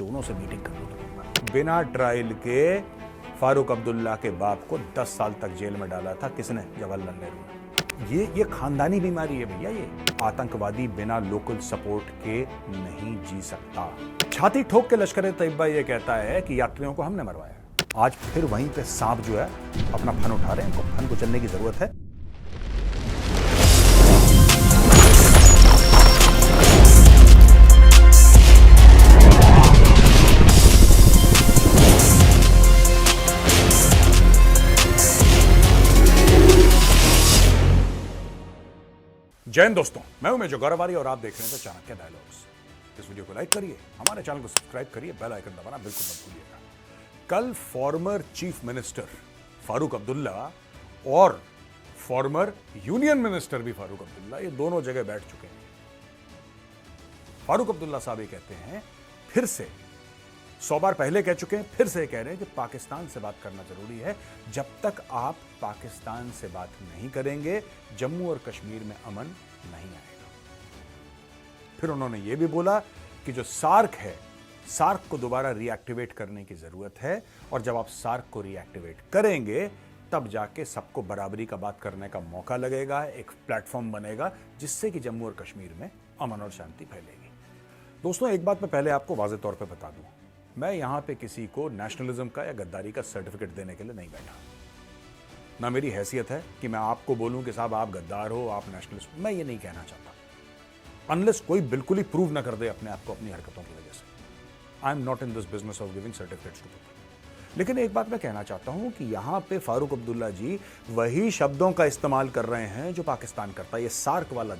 चोरों से मीटिंग कर लो तुम। बिना ट्रायल के फारूक अब्दुल्ला के बाप को 10 साल तक जेल में डाला था किसने? जवाहरलाल नेहरू ने। ये खानदानी बीमारी है भैया। ये आतंकवादी बिना लोकल सपोर्ट के नहीं जी सकता। छाती ठोक के लश्कर तैयबा ये कहता है कि यात्रियों को हमने मरवाया। आज फिर वहीं पे सांप जो है अपना फन उठा रहे हैं। इनको फन कुचलने की जरूरत है। जय हिंद दोस्तों, मैं हूं मेजर गौरवारी और आप देख रहे हैं तो चाणक्य डायलॉग्स। इस वीडियो को लाइक करिए, हमारे चैनल को सब्सक्राइब करिए, बेल आइकन दबाना बिल्कुल मत भूलिएगा। कल former chief minister Farooq Abdullah और फॉर्मर यूनियन मिनिस्टर भी फारूक अब्दुल्ला, ये दोनों जगह बैठ चुके हैं। फारूक अब्दुल्ला साहब ये कहते हैं, फिर से 100 बार पहले कह चुके हैं, फिर से कह रहे हैं कि पाकिस्तान से बात करना जरूरी है। जब तक आप पाकिस्तान से बात नहीं करेंगे, जम्मू और कश्मीर में अमन नहीं आएगा। फिर उन्होंने यह भी बोला कि जो सार्क है, सार्क को दोबारा रिएक्टिवेट करने की जरूरत है और जब आप सार्क को रिएक्टिवेट करेंगे तब जाके सबको बराबरी का बात करने का मौका लगेगा, एक प्लेटफॉर्म बनेगा जिससे कि जम्मू और कश्मीर में अमन और शांति फैलेगी। दोस्तों, एक बात मैं पहले आपको वाज़ेह तौर पे बता दूं, मैं यहां पे किसी को नेशनलिज्म का या गद्दारी का सर्टिफिकेट देने के लिए नहीं बैठा। ना मेरी हैसियत है कि मैं आपको बोलूं कि साहब आप गद्दार हो, आप नेशनलिस्ट। मैं ये नहीं कहना चाहता अनलेस कोई बिल्कुल ही प्रूव ना कर दे अपने आप को अपनी हरकतों की वजह से। I am not in this business of giving certificates to people. लेकिन एक बात मैं कहना चाहता हूं कि यहां पे फारूक अब्दुल्ला जी वही शब्दों का इस्तेमाल कर रहे हैं जो पाकिस्तान करता है। ये सार्क वाला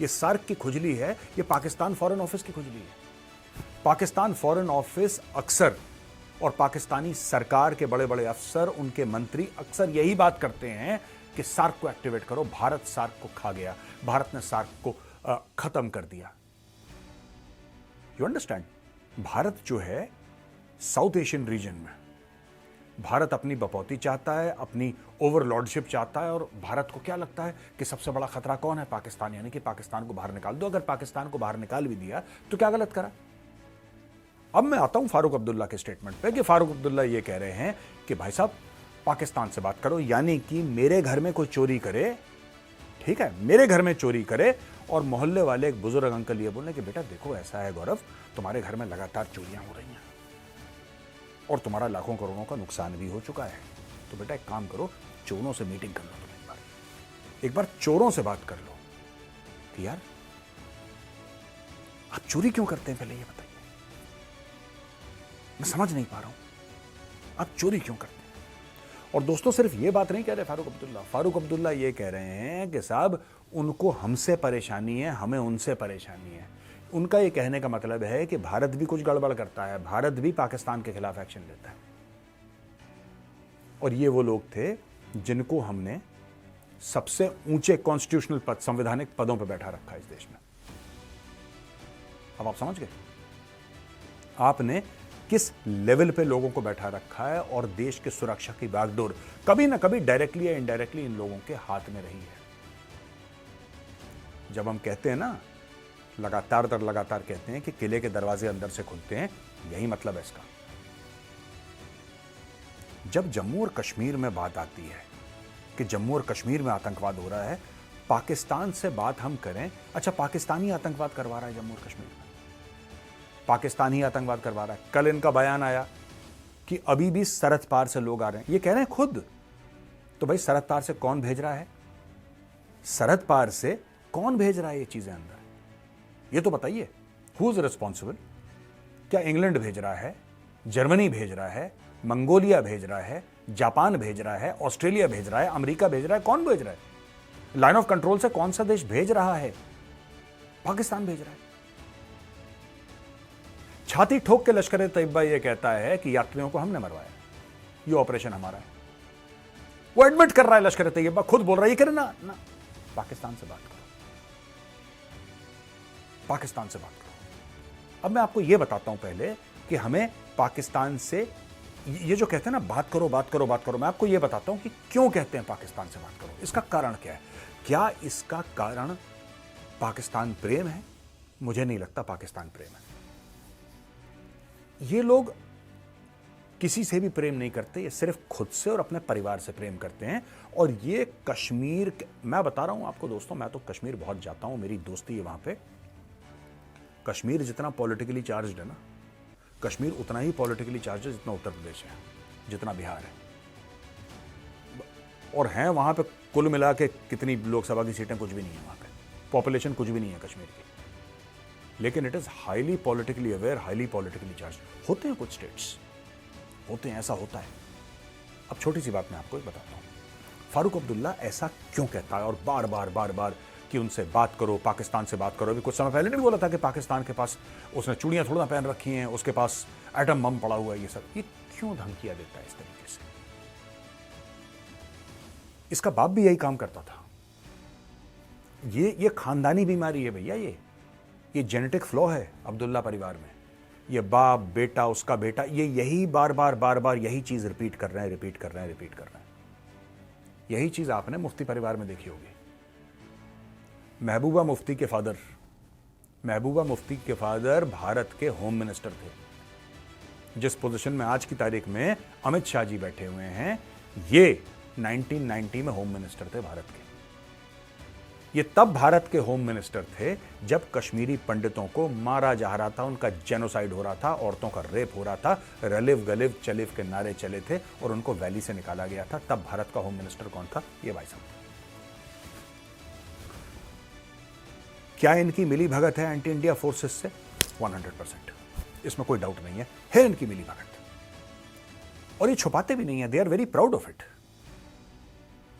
ये सार्क की खुजली है, ये पाकिस्तान फॉरेन ऑफिस की खुजली है। पाकिस्तान फॉरेन ऑफिस अक्सर और पाकिस्तानी सरकार के बड़े बड़े अफसर, उनके मंत्री अक्सर यही बात करते हैं कि सार्क को एक्टिवेट करो। भारत सार्क को खा गया, भारत ने सार्क को खत्म कर दिया। You understand? भारत जो है साउथ एशियन रीजन में, भारत अपनी बपौती चाहता है, अपनी ओवरलॉर्डशिप चाहता है। और भारत को क्या लगता है कि सबसे बड़ा खतरा कौन है? पाकिस्तान। यानी कि पाकिस्तान को बाहर निकाल दो। अगर पाकिस्तान को बाहर निकाल भी दिया तो क्या गलत करा? अब मैं आता हूं फारूक अब्दुल्ला के स्टेटमेंट पे कि फारूक अब्दुल्ला ये कह रहे हैं कि भाई साहब पाकिस्तान से बात करो। यानी कि मेरे घर में कोई चोरी करे, ठीक है, मेरे घर में चोरी करे और मोहल्ले वाले एक बुजुर्ग अंकल ये बोले कि बेटा देखो ऐसा है गौरव, तुम्हारे घर में लगातार चोरियां हो रही हैं और तुम्हारा लाखों करोड़ों का नुकसान भी हो चुका है। तो बेटा एक काम करो, चोरों से मीटिंग कर लो। तुम एक बार चोरों से बात कर लो कि यार आप चोरी क्यों करते हैं, पहले ये बताइए। मैं समझ नहीं पा रहा हूं आप चोरी क्यों करते हैं। और दोस्तों, सिर्फ ये बात नहीं कह रहे फारूक अब्दुल्ला ये कह रहे हैं कि साहब उनको हमसे परेशानी है, हमें उनसे परेशानी है। उनका ये कहने का मतलब है कि भारत भी कुछ गड़बड़ करता है, भारत भी पाकिस्तान के खिलाफ एक्शन लेता है। और ये वो लोग थे जिनको हमने सबसे ऊंचे कॉन्स्टिट्यूशनल पद, संवैधानिक पदों पर बैठा रखा है इस देश में। अब आप समझ गए आपने किस लेवल पे लोगों को बैठा रखा है। और देश की सुरक्षा की बागडोर कभी ना कभी डायरेक्टली या इनडायरेक्टली इन लोगों के हाथ में रही है। जब हम कहते हैं ना, लगातार कहते हैं कि किले के दरवाजे अंदर से खुलते हैं, यही मतलब है इसका। जब जम्मू और कश्मीर में बात आती है कि जम्मू और कश्मीर में आतंकवाद हो रहा है, पाकिस्तान से बात हम करें, अच्छा पाकिस्तानी आतंकवाद करवा रहा है जम्मू और कश्मीर में, पाकिस्तान ही आतंकवाद करवा रहा है। कल इनका बयान आया कि अभी भी सरहद पार से लोग आ रहे हैं, ये कह रहे हैं खुद। तो भाई सरहद पार से कौन भेज रहा है? सरहद पार से कौन भेज रहा है ये चीजें अंदर? ये तो बताइए, हु इज रिस्पॉन्सिबल? क्या इंग्लैंड भेज रहा है, जर्मनी भेज रहा है, मंगोलिया भेज रहा है, जापान भेज रहा है, ऑस्ट्रेलिया भेज रहा है, अमेरिका भेज रहा है? कौन भेज रहा है? लाइन ऑफ कंट्रोल से कौन सा देश भेज रहा है? पाकिस्तान भेज रहा है। छाती ठोक के लश्कर तैयबा यह कहता है कि यात्रियों को हमने मरवाया, ये ऑपरेशन हमारा है। वो एडमिट कर रहा है, लश्कर तैयबा खुद बोल रहा है, ये करे ना पाकिस्तान से बात करो, पाकिस्तान से बात करो। अब मैं आपको यह बताता हूं पहले कि हमें पाकिस्तान से ये जो कहते हैं ना बात करो, मैं आपको यह बताता हूं कि क्यों कहते हैं पाकिस्तान से बात करो। इसका कारण क्या है? क्या इसका कारण पाकिस्तान प्रेम है? मुझे नहीं लगता पाकिस्तान प्रेम है। ये लोग किसी से भी प्रेम नहीं करते, ये सिर्फ खुद से और अपने परिवार से प्रेम करते हैं। और ये कश्मीर, मैं बता रहा हूं आपको दोस्तों, मैं तो कश्मीर बहुत जाता हूं, मेरी दोस्ती है वहां पे। कश्मीर जितना पॉलिटिकली चार्ज्ड है ना, कश्मीर उतना ही पॉलिटिकली चार्ज्ड है जितना उत्तर प्रदेश है, जितना बिहार है। और हैं वहां पे कुल मिला के कितनी लोकसभा की सीटें, कुछ भी नहीं है वहां पे, पॉपुलेशन कुछ भी नहीं है कश्मीर की, लेकिन it is highly politically aware, highly politically charge. होते हैं कुछ स्टेट्स, होते हैं, ऐसा होता है। अब छोटी सी बात मैं आपको एक बताता हूं, फारूक अब्दुल्ला ऐसा क्यों कहता है और बार बार बार बार कि उनसे बात करो, पाकिस्तान से बात करो। अभी कुछ समय पहले नहीं बोला था कि पाकिस्तान के पास उसने चूड़ियां थोड़ा पहन रखी हैं, उसके पास एटम बम पड़ा हुआ है, ये सब। ये क्यों धमकियां देता है इस तरीके से? इसका बाप भी यही काम करता था। ये खानदानी बीमारी है भैया, ये जेनेटिक फ्लॉ है अब्दुल्ला परिवार में। ये बाप, बेटा, उसका बेटा, ये यही बार बार यही चीज रिपीट कर रहे हैं। यही चीज आपने मुफ्ती परिवार में देखी होगी। महबूबा मुफ्ती के फादर भारत के होम मिनिस्टर थे। जिस पोजीशन में आज की तारीख में अमित शाह जी बैठे हुए हैं, ये 1990 में होम मिनिस्टर थे भारत के। ये तब भारत के होम मिनिस्टर थे जब कश्मीरी पंडितों को मारा जा रहा था, उनका जेनोसाइड हो रहा था, औरतों का रेप हो रहा था, रलिव गलिव चलिव के नारे चले थे और उनको वैली से निकाला गया था। तब भारत का होम मिनिस्टर कौन था? ये भाई साहब। क्या इनकी मिली भगत है एंटी इंडिया फोर्सेस से? 100%, इसमें कोई डाउट नहीं है इनकी मिली भगत। और ये छुपाते भी नहीं है, they are very proud of it.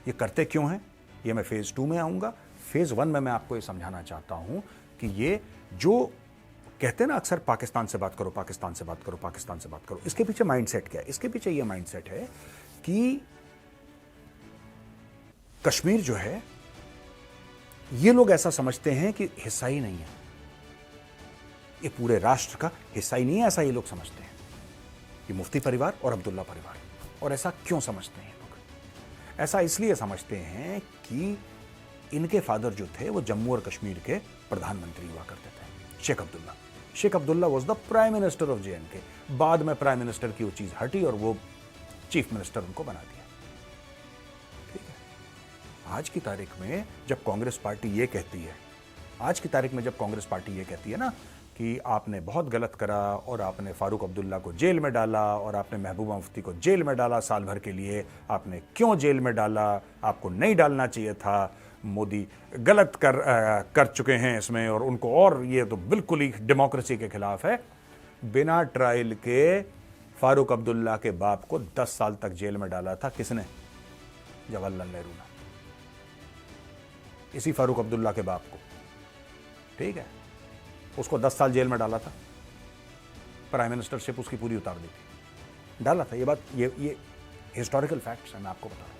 ये करते क्यों हैं, ये मैं फेज 2 में आऊंगा। फेज 1 में मैं आपको ये समझाना चाहता हूं कि ये जो कहते हैं ना अक्सर, पाकिस्तान से बात करो, इसके पीछे माइंडसेट क्या है? इसके पीछे ये माइंडसेट है कि कश्मीर जो है, ये लोग ऐसा समझते हैं कि हिस्सा ही नहीं है, ये पूरे राष्ट्र का हिस्सा ही नहीं है, ऐसा ये लोग समझते हैं, ये मुफ्ती परिवार और अब्दुल्ला परिवार। और ऐसा क्यों समझते हैं लोग? ऐसा इसलिए समझते हैं कि इनके फादर जो थे वो जम्मू और कश्मीर के प्रधानमंत्री हुआ करते थे, Sheikh Abdullah was the prime minister of JNK। बाद में प्राइम मिनिस्टर की वो चीज हटी और वो चीफ मिनिस्टर उनको बना दिया। ठीक है, आज की तारीख में जब कांग्रेस पार्टी ये कहती है ना कि आपने बहुत गलत करा और आपने फारूक अब्दुल्ला को जेल में डाला और आपने महबूबा मुफ्ती को जेल में डाला साल भर के लिए, आपने क्यों जेल में डाला, आपको नहीं डालना चाहिए था, मोदी गलत कर चुके हैं इसमें, और उनको, और ये तो बिल्कुल ही डेमोक्रेसी के खिलाफ है। बिना ट्रायल के फारूक अब्दुल्ला के बाप को 10 साल तक जेल में डाला था। किसने? जवाहरलाल नेहरू ने, इसी फारूक अब्दुल्ला के बाप को। ठीक है, उसको 10 साल जेल में डाला था, प्राइम मिनिस्टरशिप उसकी पूरी उतार दी थी, डाला था। ये बात, ये हिस्टोरिकल फैक्ट्स है, मैं आपको बता रहा हूं।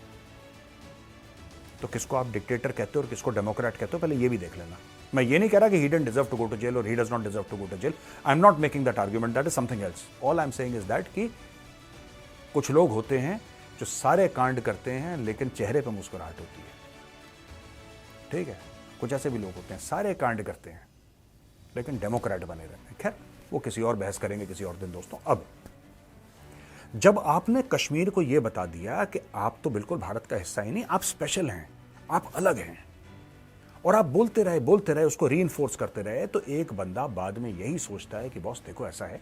तो किसको आप डिक्टेटर कहते हो और किसको डेमोक्रेट कहते हो, पहले ये भी देख लेना। मैं ये नहीं कह रहा कि he didn't deserve to go to jail or he does not deserve to go to jail. I'm not making that argument. That is something else. All I'm saying is that कि कुछ लोग होते हैं जो सारे कांड करते हैं लेकिन चेहरे पर मुस्कुराहट होती है। ठीक है, कुछ ऐसे भी लोग होते हैं सारे कांड करते हैं लेकिन डेमोक्रेट बने रहते हैं। खैर, वो किसी और बहस करेंगे किसी और दिन दोस्तों। अब जब आपने कश्मीर को यह बता दिया कि आप तो बिल्कुल भारत का हिस्सा ही नहीं, आप स्पेशल हैं, आप अलग हैं, और आप बोलते रहे, उसको रीइंफोर्स करते रहे, तो एक बंदा बाद में यही सोचता है कि बॉस देखो ऐसा है,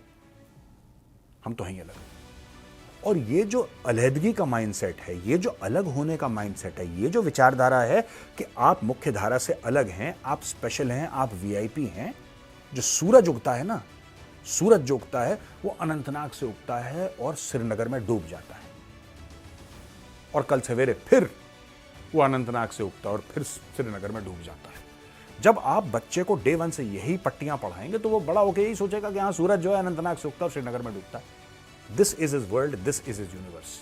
हम तो हैं अलग। और ये जो अलहदगी का माइंडसेट है, ये जो अलग होने का माइंडसेट है, ये जो विचारधारा है कि आप मुख्य धारा से अलग हैं, आप स्पेशल हैं, आप वीआईपी हैं। जो सूरज उगता है ना, सूरज जो उगता है वो अनंतनाग से उगता है और श्रीनगर में डूब जाता है, और कल सवेरे फिर वो अनंतनाग से उगता है और फिर श्रीनगर में डूब जाता है। जब आप बच्चे को डे 1 से यही पट्टियां पढ़ाएंगे तो वो बड़ा होकर यही सोचेगा कि हाँ, सूरज जो है अनंतनाग से उगता है और श्रीनगर में डूबता है। This is his world, this is his universe.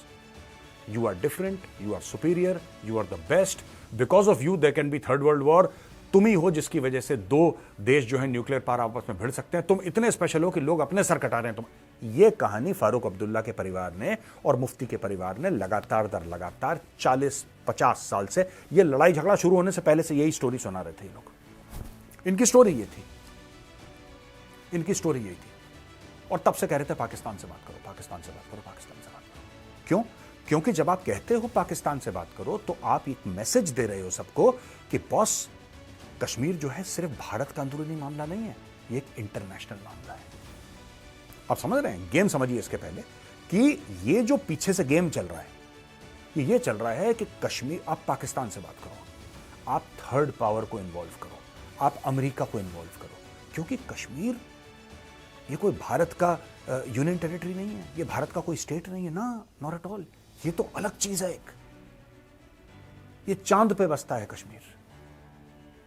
You are different, you are superior, you are the best, because of you there can be third world war. तुम ही हो जिसकी वजह से 2 देश जो है न्यूक्लियर पावर आपस में भिड़ सकते हैं। तुम इतने स्पेशल हो कि लोग अपने सर कटा रहे हैं तुम। ये कहानी फारूक अब्दुल्ला के परिवार ने और मुफ्ती के परिवार ने लगातार 40-50 साल से, ये लड़ाई झगड़ा शुरू होने से पहले से यही स्टोरी सुना रहे थे ये लोग। इनकी स्टोरी ये थी, और तब से कह रहे थे पाकिस्तान से बात करो, पाकिस्तान से बात करो, पाकिस्तान से बात करो। क्यों? क्योंकि जब आप कहते हो पाकिस्तान से बात करो तो आप एक मैसेज दे रहे हो सबको कि बॉस, कश्मीर जो है सिर्फ भारत का अंदरूनी मामला नहीं है, ये एक इंटरनेशनल मामला है। आप समझ रहे हैं? गेम समझिए इसके पहले कि ये जो पीछे से गेम चल रहा है, ये चल रहा है कि कश्मीर, आप पाकिस्तान से बात करो, आप थर्ड पावर को इन्वॉल्व करो, आप अमेरिका को इन्वॉल्व करो, क्योंकि कश्मीर ये कोई भारत का यूनियन टेरिटरी नहीं है, ये भारत का कोई स्टेट नहीं है ना, नॉट एट ऑल। ये तो अलग चीज है एक, ये चांद पे बसता है कश्मीर।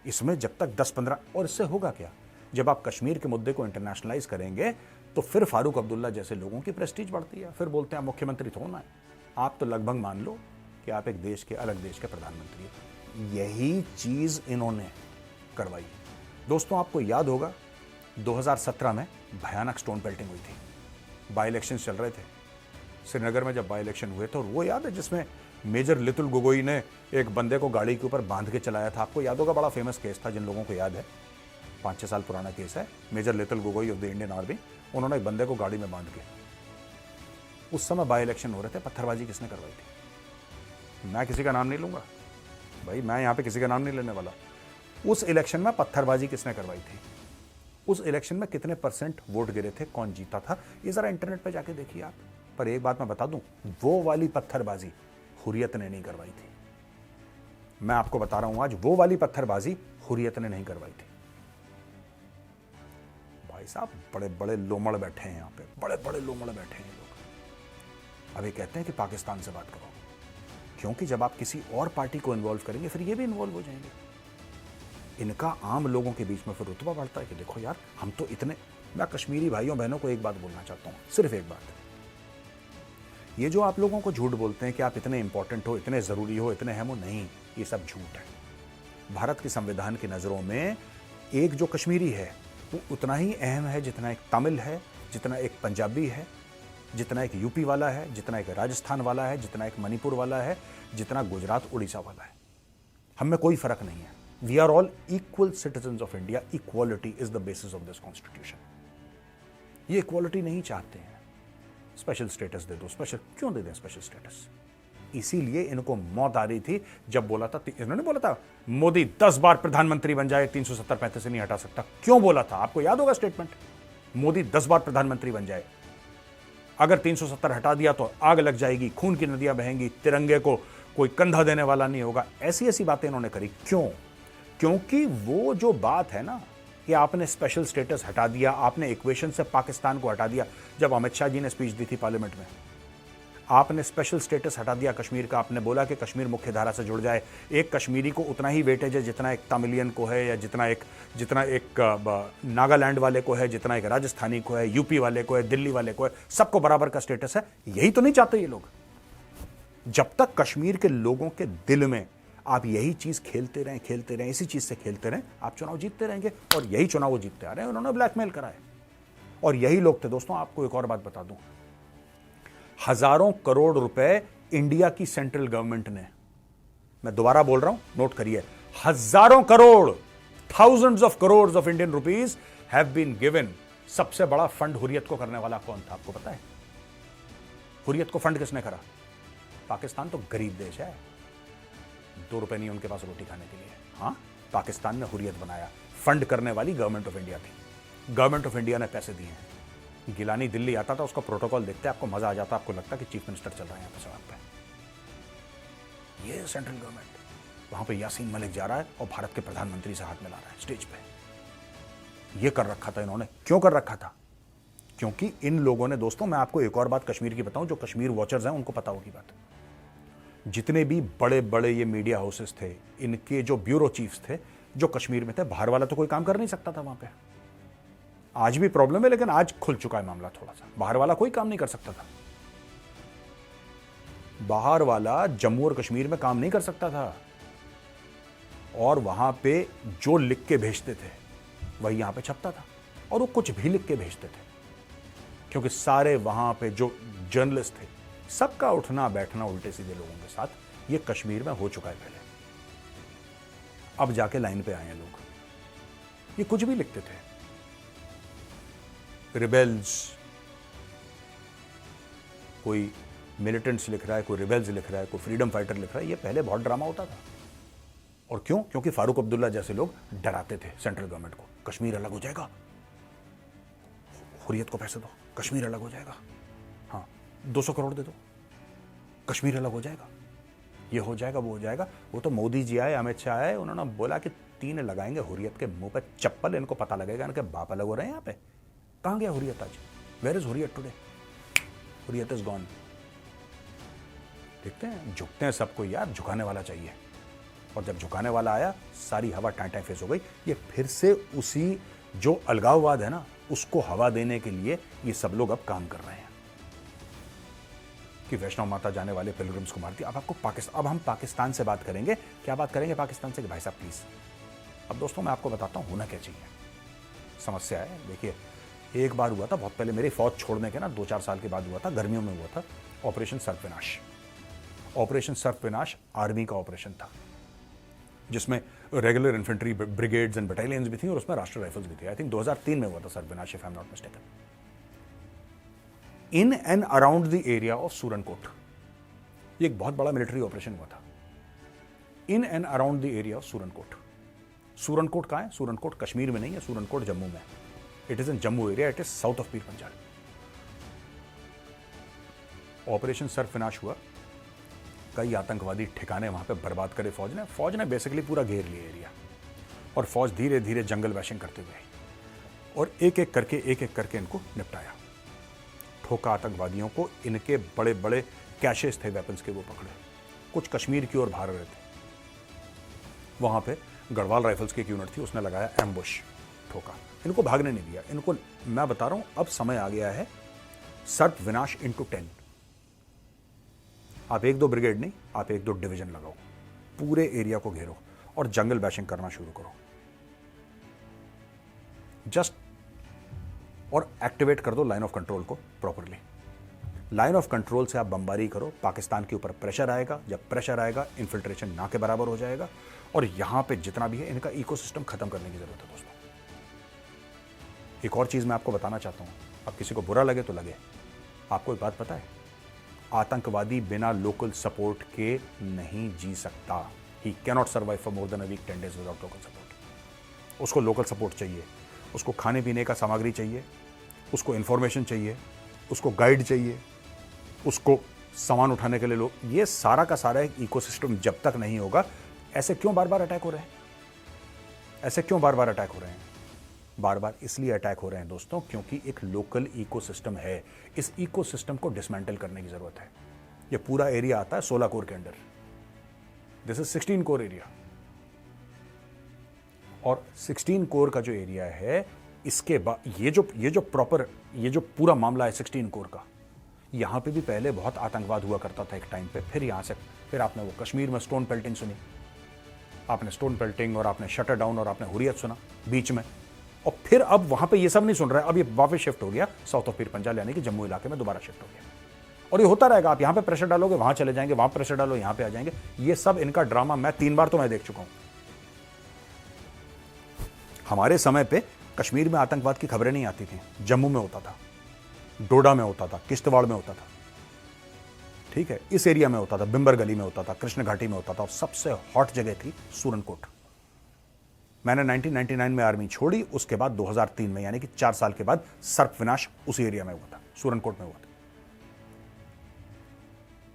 इसमें जब तक 10-15, और इससे होगा क्या, जब आप कश्मीर के मुद्दे को इंटरनेशनलाइज करेंगे तो फिर फारूक अब्दुल्ला जैसे लोगों की प्रेस्टीज बढ़ती है, फिर बोलते हैं मुख्यमंत्री थोड़ा ना है, आप तो लगभग मान लो कि आप एक देश के, अलग देश के प्रधानमंत्री हैं। यही चीज इन्होंने करवाई। दोस्तों, आपको याद होगा 2017 में भयानक स्टोन पेल्टिंग हुई थी, बाई इलेक्शन चल रहे थे श्रीनगर में। जब बाई इलेक्शन हुए तो वो याद है जिसमें मेजर लितुल गोगोई ने एक बंदे को गाड़ी के ऊपर बांध के चलाया था, आपको याद होगा, बड़ा फेमस केस था, जिन लोगों को याद है, 5-6 साल पुराना केस है। Major Litul Gogoi of the Indian army, उन्होंने एक बंदे को गाड़ी में बांध के, उस समय बाई इलेक्शन हो रहे थे, पत्थरबाजी किसने करवाई थी? मैं किसी का नाम नहीं लूंगा भाई, मैं यहां पे किसी का नाम नहीं लेने वाला। उस इलेक्शन में पत्थरबाजी किसने करवाई थी? उस इलेक्शन में कितने % वोट गिरे थे, कौन जीता था, ये जरा इंटरनेट पे जाके देखिए आप। पर एक बात मैं बता दूं, वो वाली पत्थरबाजी हुर्रियत ने नहीं करवाई थी। मैं आपको बता रहा हूं आज, वो वाली पत्थरबाजी हुर्रियत ने नहीं करवाई थी। भाई साहब, बड़े बड़े लोमड़ बैठे हैं यहां पे, बड़े बड़े लोमड़ बैठे हैं लोग। अब ये कहते हैं कि पाकिस्तान से बात करो, क्योंकि जब आप किसी और पार्टी को इन्वॉल्व करेंगे फिर ये भी इन्वॉल्व हो जाएंगे। इनका आम लोगों के बीच में फिर रुतबा बढ़ता है कि देखो यार, हम तो इतने। मैं कश्मीरी भाइयों बहनों को एक बात बोलना चाहता हूं, सिर्फ एक बात, ये जो आप लोगों को झूठ बोलते हैं कि आप इतने इंपॉर्टेंट हो, इतने जरूरी हो, इतने अहम हो, नहीं, ये सब झूठ है। भारत के संविधान की नजरों में एक जो कश्मीरी है वो उतना ही अहम है जितना एक तमिल है, जितना एक पंजाबी है, जितना एक यूपी वाला है, जितना एक राजस्थान वाला है, जितना एक मणिपुर वाला है, जितना गुजरात उड़ीसा वाला है। हम में कोई फर्क नहीं है। We are all equal citizens of India. Equality is the basis of this constitution. ये इक्वालिटी नहीं चाहते हैं, स्पेशल स्टेटस दे दो। स्पेशल क्यों दे दें स्पेशल स्टेटस? इसीलिए इनको मौत आ रही थी जब बोला था, इन्होंने बोला था मोदी 10 बार प्रधानमंत्री बन जाए, 370-35 से नहीं हटा सकता। क्यों बोला था? आपको याद होगा स्टेटमेंट, मोदी 10 बार प्रधानमंत्री बन जाए, अगर 370 हटा दिया तो आग लग जाएगी, खून की नदियां बहेंगी, तिरंगे को कोई कंधा देने वाला नहीं होगा। ऐसी ऐसी बातें इन्होंने करी। क्यों? क्योंकि वो जो बात है ना कि आपने स्पेशल स्टेटस हटा दिया, आपने इक्वेशन से पाकिस्तान को हटा दिया। जब अमित शाह जी ने स्पीच दी थी पार्लियामेंट में, आपने स्पेशल स्टेटस हटा दिया कश्मीर का, आपने बोला कि कश्मीर मुख्य धारा से जुड़ जाए। एक कश्मीरी को उतना ही वेटेज है जितना एक तमिलियन को है, या जितना एक नागालैंड वाले को है, जितना एक राजस्थानी को है, यूपी वाले को है, दिल्ली वाले को है, सबको बराबर का स्टेटस है। यही तो नहीं चाहते ये लोग। जब तक कश्मीर के लोगों के दिल में आप यही चीज खेलते रहें, इसी चीज से खेलते रहें, आप चुनाव जीतते रहेंगे। और यही चुनाव वो जीतते आ रहे हैं। उन्होंने ब्लैकमेल करा है, और यही लोग थे। दोस्तों, आपको एक और बात बता दूं, हजारों करोड़ रुपए इंडिया की सेंट्रल गवर्नमेंट ने, मैं दोबारा बोल रहा हूं, नोट करिए, हजारों crore, thousands of crore of Indian rupees have been given. सबसे बड़ा फंड हुर्रियत को करने वाला कौन था, आपको पता है? हुर्रियत को फंड किसने करा? पाकिस्तान तो गरीब देश है, 2 रुपए नहीं उनके पास रोटी खाने के लिए। हाँ, पाकिस्तान ने हुर्रियत बनाया। फंड करने वाली गवर्नमेंट ऑफ इंडिया थी। गवर्नमेंट ऑफ इंडिया ने पैसे दिए हैं। गिलानी दिल्ली आता था, उसका प्रोटोकॉल देखते आपको मजा आ जाता, आपको लगता कि चीफ मिनिस्टर चल रहा है यहाँ पे सड़क पे। ये सेंट्रल गवर्नमेंट, वहां पे यासीन मलिक जा रहा है और भारत के प्रधानमंत्री से हाथ मिला रहा है स्टेज पे। ये कर रखा था इन्होंने। क्यों कर रखा था? क्योंकि इन लोगों ने, दोस्तों मैं आपको एक और बात कश्मीर की बताऊं, जो कश्मीर वॉचर्स हैं उनको पता होगी बात, जितने भी बड़े बड़े ये मीडिया हाउसेस थे, इनके जो ब्यूरो चीफ्स थे जो कश्मीर में थे, बाहर वाला तो कोई काम कर नहीं सकता था वहां पे। आज भी प्रॉब्लम है, लेकिन आज खुल चुका है मामला थोड़ा सा। बाहर वाला कोई काम नहीं कर सकता था। बाहर वाला जम्मू और कश्मीर में काम नहीं कर सकता था, और वहां पे जो लिख के भेजते थे वही यहां पे छपता था, और वो कुछ भी लिख के भेजते थे, क्योंकि सारे वहां पे जो जर्नलिस्ट थे, सबका उठना बैठना उल्टे सीधे लोगों के साथ ये कश्मीर में हो चुका है पहले। अब जाके लाइन पे आए हैं लोग, ये कुछ भी लिखते थे, रिबेल्स, कोई मिलिटेंट्स लिख रहा है, कोई रिबेल्स लिख रहा है, कोई फ्रीडम फाइटर लिख रहा है, ये पहले बहुत ड्रामा होता था। और क्यों? क्योंकि फारूक अब्दुल्ला जैसे लोग डराते थे सेंट्रल गवर्नमेंट को, कश्मीर अलग हो जाएगा, हुर्रियत को पैसे दो, कश्मीर अलग हो जाएगा, हाँ 200 करोड़ दे दो, कश्मीर अलग हो जाएगा, ये हो जाएगा, वो हो जाएगा। वो तो मोदी जी आए, अमित शाह आए, उन्होंने बोला कि 3 लगाएंगे हुर्रियत के मुंह पे चप्पल, इनको पता लगेगा इनके बाप अलग हो रहे हैं यहाँ पे। कहाँ गया हुर्रियत आज? Where is Hurriyat today? Hurriyat is gone. देखते हैं, झुकते हैं सबको यार, झुकाने वाला चाहिए। और जब झुकाने वाला आया, सारी हवा टाँटा फेस हो गई। ये फिर से उसी जो अलगाववाद है ना, उसको हवा देने के लिए ये सब लोग अब काम कर रहे हैं कि वैष्णव माता जाने वाले पिलग्रिम्स को मार दिया। अब हम पाकिस्तान से बात करेंगे। क्या बात करेंगे पाकिस्तान से? कि भाई साहब प्लीज, अब दोस्तों मैं आपको बताता हूं होना क्या चाहिए। समस्या है, देखिए एक बार हुआ था बहुत पहले, मेरी फौज छोड़ने के ना 2-4 साल के बाद हुआ था, गर्मियों में हुआ था, operation Sarpvinash. Operation Sarpvinash army का ऑपरेशन था, जिसमें regular infantry brigades and battalions भी थी और उसमें राष्ट्रीय राइफल्स भी थे। आई थिंक 2003 में हुआ था Sarpvinash, if I am not mistaken, in and around the area of Surankot. ये एक बहुत बड़ा मिलिट्री ऑपरेशन हुआ था in and around the area of Surankot. Surankot कहां है? सूरनकोट कश्मीर में नहीं है, सूरनकोट जम्मू में। It is in Jammu area, it is south of Pir Panjal. Operation Sarpvinash हुआ, कई आतंकवादी ठिकाने वहां पे बर्बाद करे फौज ने बेसिकली पूरा घेर लिया एरिया, और फौज धीरे धीरे जंगल बैशिंग करते हुए और एक एक करके इनको निपटाया। ठोका आतंकवादियों को, इनके बड़े बड़े कैशेस थे वेपन्स के, वो पकड़े। कुछ कश्मीर की ओर भाग रहे थे, वहां पे गढ़वाल राइफल्स की एक यूनिट थी, उसने लगाया एम्बुश, ठोका, इनको भागने नहीं दिया। इनको मैं बता रहा हूं, अब समय आ गया है सर्पविनाश इंटू 10। आप 1-2 ब्रिगेड नहीं, आप 1-2 डिवीजन लगाओ, पूरे एरिया को घेरो और जंगल बैशिंग करना शुरू करो। जस्ट और एक्टिवेट कर दो लाइन ऑफ कंट्रोल को प्रॉपरली। लाइन ऑफ कंट्रोल से आप बमबारी करो, पाकिस्तान के ऊपर प्रेशर आएगा, जब प्रेशर आएगा इन्फिल्ट्रेशन ना के बराबर हो जाएगा, और यहां पे जितना भी है इनका इकोसिस्टम खत्म करने की जरूरत है दोस्तों। एक और चीज मैं आपको बताना चाहता हूं, अब किसी को बुरा लगे तो लगे, आपको एक बात पता है, आतंकवादी बिना लोकल सपोर्ट के नहीं जी सकता। He cannot survive for more than a week 10 days without local support. उसको लोकल सपोर्ट चाहिए, उसको खाने पीने का सामग्री चाहिए, उसको इंफॉर्मेशन चाहिए, उसको गाइड चाहिए, उसको सामान उठाने के लिए लोग, ये सारा का सारा एक इकोसिस्टम जब तक नहीं होगा। ऐसे क्यों बार बार अटैक हो रहे हैं? ऐसे क्यों बार बार अटैक हो रहे हैं? बार बार इसलिए अटैक हो रहे हैं दोस्तों, क्योंकि एक लोकल इकोसिस्टम है। इस इकोसिस्टम को डिसमेंटल करने की जरूरत है। ये पूरा एरिया आता है 16 कोर के under, this is 16 core area, और 16 कोर का जो एरिया है, इसके बाद ये जो पूरा मामला है 16 कोर का, यहां पे भी पहले बहुत आतंकवाद हुआ करता था एक टाइम पे। फिर आपने वो कश्मीर में स्टोन पेल्टिंग सुनी, आपने स्टोन पेल्टिंग और आपने शटर डाउन और आपने हुर्रियत सुना बीच में, और फिर अब वहां पे ये सब नहीं सुन रहे, अब ये वापस शिफ्ट हो गया साउथ ऑफ पीर पंजाल, यानी कि जम्मू इलाके में दोबारा शिफ्ट हो गया। और ये होता रहेगा, आप यहां पे प्रेशर डालोगे वहां चले जाएंगे, वहां प्रेशर डालो यहां पे आ जाएंगे। ये सब इनका ड्रामा मैं 3 बार तो मैं देख चुका हूं। हमारे समय पे कश्मीर में आतंकवाद की खबरें नहीं आती थी, जम्मू में होता था, डोडा में होता था, किश्तवाड़ में होता था, ठीक है, इस एरिया में होता था, बिंबर गली में होता था, कृष्ण घाटी में होता था, और सबसे हॉट जगह थी सूरनकोट। मैंने 1999 में आर्मी छोड़ी, उसके बाद 2003 में, यानी कि 4 साल के बाद सर्पविनाश उसी एरिया में हुआ था, सूरनकोट में हुआ था।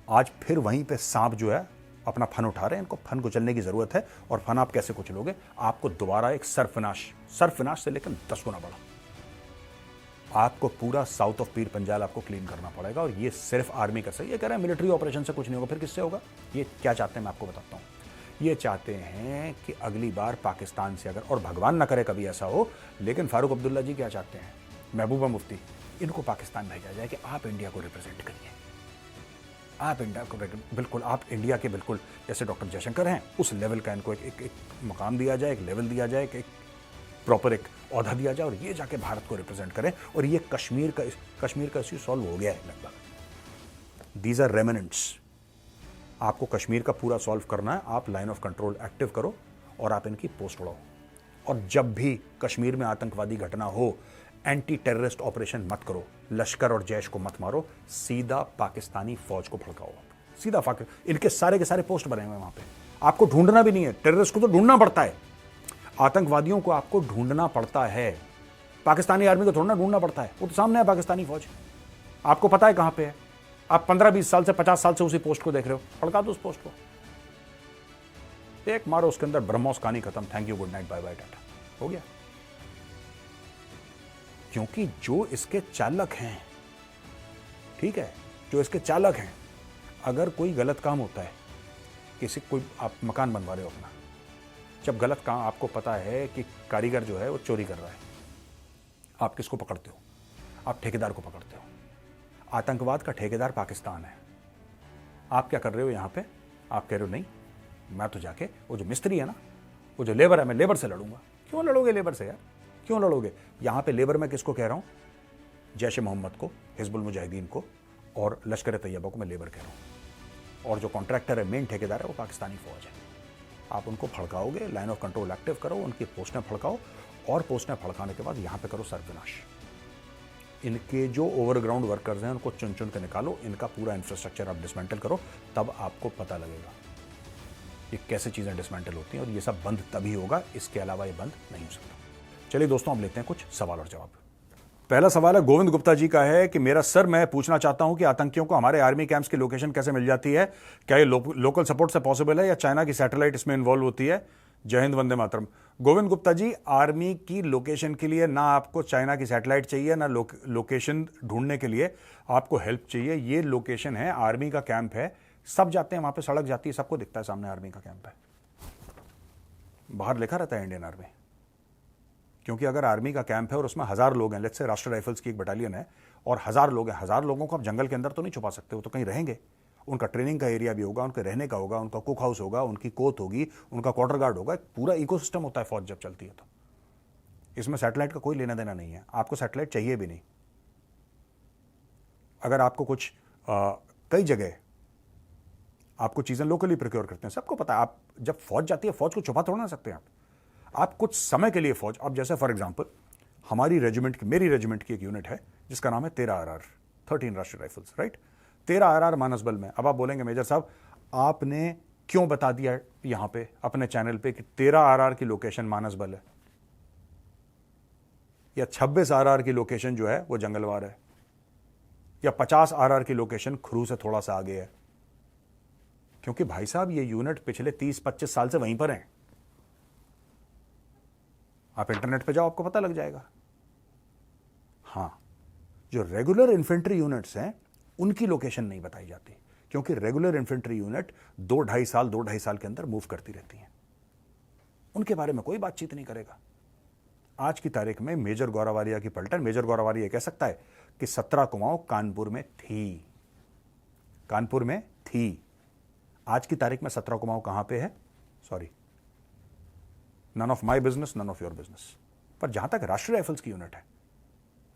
आज फिर वहीं पे सांप जो है अपना फन उठा रहे हैं, इनको फन कुचलने की जरूरत है। और फन आप कैसे कुचलोगे? आपको दोबारा एक सर्पविनाश से लेकर 10 गुना बड़ा, आपको पूरा साउथ ऑफ पीर पंजाल आपको क्लीन करना पड़ेगा। और ये सिर्फ आर्मी कर सकती है। ये कह रहे हैं मिलिट्री ऑपरेशन से कुछ नहीं होगा, फिर किससे होगा? ये क्या चाहते हैं मैं आपको बताता हूं। ये चाहते हैं कि अगली बार पाकिस्तान से अगर, और भगवान ना करे कभी ऐसा हो, लेकिन फारूक अब्दुल्ला जी क्या चाहते हैं, महबूबा मुफ्ती, इनको पाकिस्तान भेजा जाए कि आप इंडिया को रिप्रेजेंट करिए, आप इंडिया को बिल्कुल, आप इंडिया के बिल्कुल जैसे डॉक्टर जयशंकर हैं उस लेवल का इनको एक मकाम दिया जाए, एक लेवल दिया जाए, एक प्रॉपर एक औहदा दिया जाए, और ये जाके भारत को रिप्रेजेंट करें। और ये कश्मीर का इश्यू सॉल्व हो गया है लगभग। These are remnants. आपको कश्मीर का पूरा सॉल्व करना है, आप लाइन ऑफ कंट्रोल एक्टिव करो और आप इनकी पोस्ट उड़ाओ। और जब भी कश्मीर में आतंकवादी घटना हो, एंटी टेररिस्ट ऑपरेशन मत करो, लश्कर और जैश को मत मारो, सीधा पाकिस्तानी फौज को भड़काओ आप, सीधा इनके सारे के सारे पोस्ट बने हुए हैं वहां पे। आपको ढूंढना भी नहीं है, टेररिस्ट को तो ढूंढना पड़ता है, आतंकवादियों को आपको ढूंढना पड़ता है, पाकिस्तानी आर्मी को थोड़ा ना ढूंढना पड़ता है, वो तो सामने है पाकिस्तानी फौज, आपको पता है कहां पे है। आप 15-20 साल से 50 साल से उसी पोस्ट को देख रहे हो, भड़का दो उस पोस्ट को, एक मारो उसके अंदर, ब्रह्मोस कहानी खत्म, thank you, good night, bye bye, tata, हो गया। क्योंकि जो इसके चालक हैं, ठीक है, जो इसके चालक हैं, अगर कोई गलत काम होता है, किसी कोई आप मकान बनवा रहे हो अपना, जब गलत काम आपको पता है कि कारीगर जो है वो चोरी कर रहा है, आप किसको पकड़ते हो? आप ठेकेदार को पकड़ते हो। आतंकवाद का ठेकेदार पाकिस्तान है। आप क्या कर रहे हो यहां पे? आप कह रहे हो नहीं, मैं तो जाके वो जो मिस्त्री है ना, वो जो लेबर है, मैं लेबर से लड़ूंगा। क्यों लड़ोगे लेबर से यार, क्यों लड़ोगे? यहां पे लेबर मैं किसको कह रहा हूं? जैश ए मोहम्मद को, हिजबुल मुजाहिदीन को और लश्कर तैयबा को मैं लेबर कह रहा हूं। और जो कॉन्ट्रैक्टर है, मेन ठेकेदार है, वो पाकिस्तानी फौज है। आप उनको फड़काओगे, लाइन ऑफ कंट्रोल एक्टिव करो, उनकी पोस्टें फड़काओ, और पोस्टें फड़काने के बाद यहां पे करो सर्वनाश। इनके जो ओवरग्राउंड वर्कर्स हैं उनको चुन चुन के निकालो, इनका पूरा इंफ्रास्ट्रक्चर आप डिसमेंटल करो, तब आपको पता लगेगा ये कैसे चीजें डिसमेंटल होती हैं, और ये सब बंद तभी होगा, इसके अलावा ये बंद नहीं हो सकता। चलिए दोस्तों, हम लेते हैं कुछ सवाल और जवाब। पहला सवाल है गोविंद गुप्ता जी का है कि मेरा सर, मैं पूछना चाहता हूं कि आतंकियों को हमारे आर्मी कैंप्स की लोकेशन कैसे मिल जाती है? क्या ये लोकल सपोर्ट से पॉसिबल है या चाइना की सैटेलाइट इसमें इन्वॉल्व होती है? जय हिंद, वंदे मातरम। गोविंद गुप्ता जी, आर्मी की लोकेशन के लिए ना आपको चाइना की सैटेलाइट चाहिए, ना लोकेशन ढूंढने के लिए आपको हेल्प चाहिए। ये लोकेशन है, आर्मी का कैंप है, सब जाते हैं वहां पे, सड़क जाती है, सबको दिखता है सामने आर्मी का कैंप है। बाहर लिखा रहता है इंडियन आर्मी, क्योंकि अगर आर्मी का कैंप है और उसमें 1000 लोग हैं, लेट्स से राष्ट्रीय राइफल्स की एक बटालियन है और 1000 लोग हैं, 1000 लोगों को आप जंगल के अंदर तो नहीं छुपा सकते, वो तो कहीं रहेंगे, उनका ट्रेनिंग का एरिया भी होगा, उनके रहने का होगा, उनका कुक हाउस होगा, उनकी कोत होगी, उनका क्वार्टर गार्ड होगा, पूरा इकोसिस्टम होता है फौज जब चलती है तो। इसमें सैटेलाइट का कोई लेना देना नहीं है, आपको सैटेलाइट चाहिए भी नहीं। अगर आपको कुछ कई जगह आपको चीजें लोकली प्रोक्योर करते हैं, सबको पता है। आप जब फौज जाती है, फौज को छुपा थोड़ा ना सकते हैं आप कुछ समय के लिए फौज, अब जैसे फॉर एग्जांपल हमारी रेजिमेंट की, मेरी रेजिमेंट की एक यूनिट है जिसका नाम है 13 RR, 13 राष्ट्रीय राइफल्स, राइट। 13 RR मानस बल में। अब आप बोलेंगे मेजर साहब, आपने क्यों बता दिया यहां पे अपने चैनल पे कि 13 RR की लोकेशन मानस बल है, या 26 RR की लोकेशन जो है वो जंगलवार है, या 50 RR की लोकेशन खरू से थोड़ा सा आगे है? क्योंकि भाई साहब ये यूनिट पिछले 30-25 साल से वहीं पर हैं। आप इंटरनेट पे जाओ, आपको पता लग जाएगा। हां, जो रेगुलर इन्फेंट्री यूनिट्स हैं उनकी लोकेशन नहीं बताई जाती, क्योंकि रेगुलर इन्फेंट्री यूनिट 2-2.5 साल के अंदर मूव करती रहती हैं, उनके बारे में कोई बातचीत नहीं करेगा। आज की तारीख में मेजर गौरावारिया की पलटन, मेजर गौरावारिया कह सकता है कि 17 कुमाऊं कानपुर में थी, कानपुर में थी। आज की तारीख में 17 कुमाऊं कहां पे है? Sorry, none of my business, none of your business. पर जहां तक राष्ट्रीय राइफल्स की यूनिट है,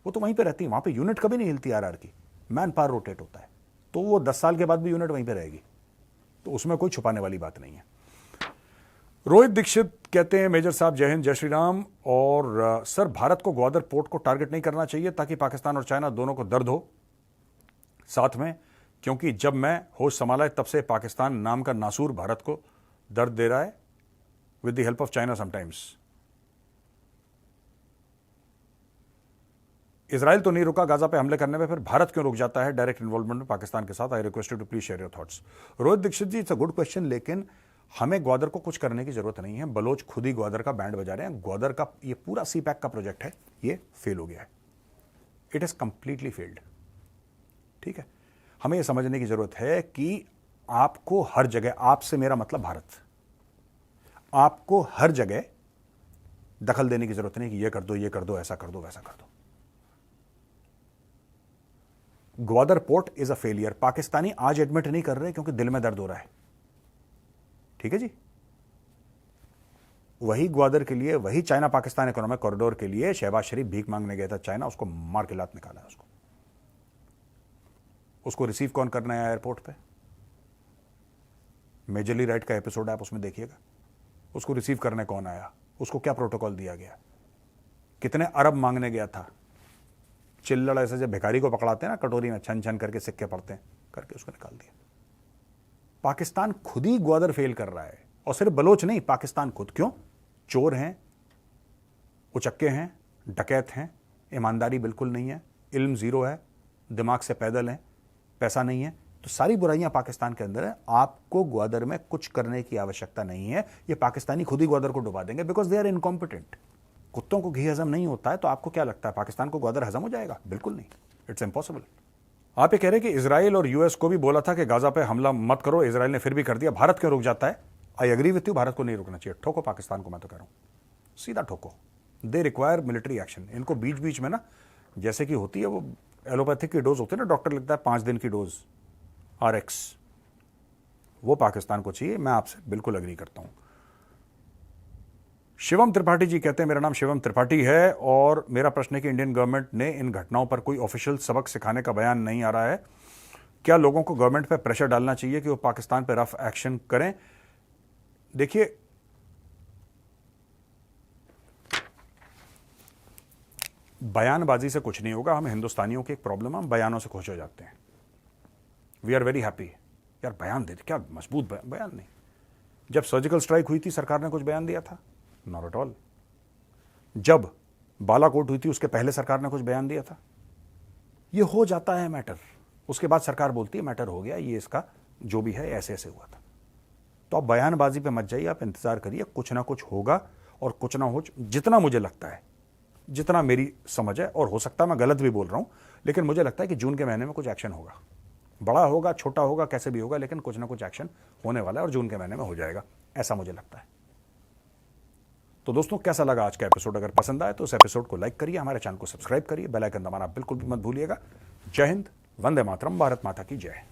वो तो वहीं पे रहती है, वहां पे यूनिट कभी नहीं हिलती आरआर की, मैन पावर रोटेट होता है, तो वो 10 साल के बाद भी यूनिट वहीं पे रहेगी, तो उसमें कोई छुपाने वाली बात नहीं है। रोहित दीक्षित कहते हैं मेजर साहब जय हिंद, जय श्री राम। और सर, भारत को ग्वादर पोर्ट को टारगेट नहीं करना चाहिए ताकि पाकिस्तान और चाइना दोनों को दर्द हो साथ में, क्योंकि जब मैं होश संभाला तब से पाकिस्तान नाम का नासूर भारत को दर्द दे रहा है with the help of China sometimes. Israel तो नहीं रुका गाजा पे हमले करने में, फिर भारत क्यों रुक जाता है डायरेक्ट इन्वॉल्वमेंट में पाकिस्तान के साथ? I request you to please share your thoughts. Rohit Dikshit ji, it's a good question, लेकिन हमें ग्वादर को कुछ करने की जरूरत नहीं है। बलोच खुद ही ग्वादर का बैंड बजा रहे हैं। ग्वादर का ये पूरा सी पैक का प्रोजेक्ट है, ये फेल हो गया है, इट इज कंप्लीटली फेल्ड। ठीक है, हमें यह समझने की जरूरत है कि आपको हर जगह, आपसे मेरा मतलब भारत, आपको हर जगह दखल देने की जरूरत नहीं कि ये कर दो, ये कर दो, ऐसा कर दो, वैसा कर दो। Gwadar port is a failure. Pakistani आज एडमिट नहीं कर रहे क्योंकि दिल में दर्द हो रहा है। ठीक है जी, वही ग्वादर के लिए, वही चाइना पाकिस्तान इकोनॉमिक कॉरिडोर के लिए शहबाज शरीफ भीख मांगने गया था चाइना, उसको मार के लात निकाला है उसको रिसीव कौन करना है एयरपोर्ट पे? मेजरली राइट का एपिसोड आप उसमें देखिएगा, उसको रिसीव करने कौन आया, उसको क्या प्रोटोकॉल दिया गया, कितने अरब मांगने गया था, चिल्लड़ ऐसे जब भिखारी को पकड़ाते हैं ना कटोरी में छन छन करके सिक्के पड़ते हैं, करके उसको निकाल दिया। पाकिस्तान खुद ही ग्वादर फेल कर रहा है, और सिर्फ बलोच नहीं, पाकिस्तान खुद। क्यों? चोर हैं, उचक्के हैं, डकैत हैं, ईमानदारी बिल्कुल नहीं है, इल्म जीरो है, दिमाग से पैदल है, पैसा नहीं है, तो सारी बुराइयां पाकिस्तान के अंदर है। आपको ग्वादर में कुछ करने की आवश्यकता नहीं है, ये पाकिस्तानी खुद ही ग्वादर को डुबा देंगे, बिकॉज दे आर इनकॉम्पिटेंट। कुत्तों को घी हजम नहीं होता है, तो आपको क्या लगता है पाकिस्तान को ग्वादर हजम हो जाएगा? बिल्कुल नहीं, इट्स इम्पॉसिबल। आप ये कह रहे हैं कि इजराइल और यूएस को भी बोला था कि गाजा पे हमला मत करो, इजराइल ने फिर भी कर दिया, भारत क्यों रुक जाता है? I agree with you, Bharat को नहीं रुकना चाहिए। ठोको पाकिस्तान को, मैं तो कह रहा हूं सीधा ठोको। They require military action. इनको बीच बीच में ना, जैसे कि होती है वो एलोपैथिक की डोज होती है ना, डॉक्टर लिखता है 5 दिन की डोज RX, वो पाकिस्तान को चाहिए। मैं आपसे बिल्कुल एग्री करता हूं। शिवम त्रिपाठी जी कहते हैं, मेरा नाम शिवम त्रिपाठी है और मेरा प्रश्न है कि इंडियन गवर्नमेंट ने इन घटनाओं पर कोई ऑफिशियल सबक सिखाने का बयान नहीं आ रहा है। क्या लोगों को गवर्नमेंट पर प्रेशर डालना चाहिए कि वो पाकिस्तान पर रफ एक्शन करें? देखिए, बयानबाजी से कुछ नहीं होगा। हम हिंदुस्तानियों की एक प्रॉब्लम है, हम बयानों से खुश हो जाते हैं। वी आर वेरी हैप्पी, यार बयान देते, क्या मजबूत बयान नहीं। जब सर्जिकल स्ट्राइक हुई थी, सरकार ने कुछ बयान दिया था? Not at all. जब बालाकोट हुई थी, उसके पहले सरकार ने कुछ बयान दिया था? ये हो जाता है मैटर, उसके बाद सरकार बोलती है मैटर हो गया, ये इसका जो भी है ऐसे ऐसे हुआ था। तो आप बयानबाजी पे मत जाइए, आप इंतजार करिए, कुछ ना कुछ होगा। और कुछ ना हो, जितना मुझे लगता है, जितना मेरी समझ है, और हो सकता है मैं गलत भी बोल रहा हूं, लेकिन मुझे लगता है कि जून के महीने में कुछ एक्शन होगा। बड़ा होगा, छोटा होगा, कैसे भी होगा, लेकिन कुछ ना कुछ एक्शन होने वाला है और जून के महीने में हो जाएगा, ऐसा मुझे लगता है। तो दोस्तों, कैसा लगा आज का एपिसोड? अगर पसंद आए तो उस एपिसोड को लाइक करिए, हमारे चैनल को सब्सक्राइब करिए, बेल आइकन दबाना बिल्कुल भी मत भूलिएगा। जय हिंद, वंदे मातरम, भारत माता की जय।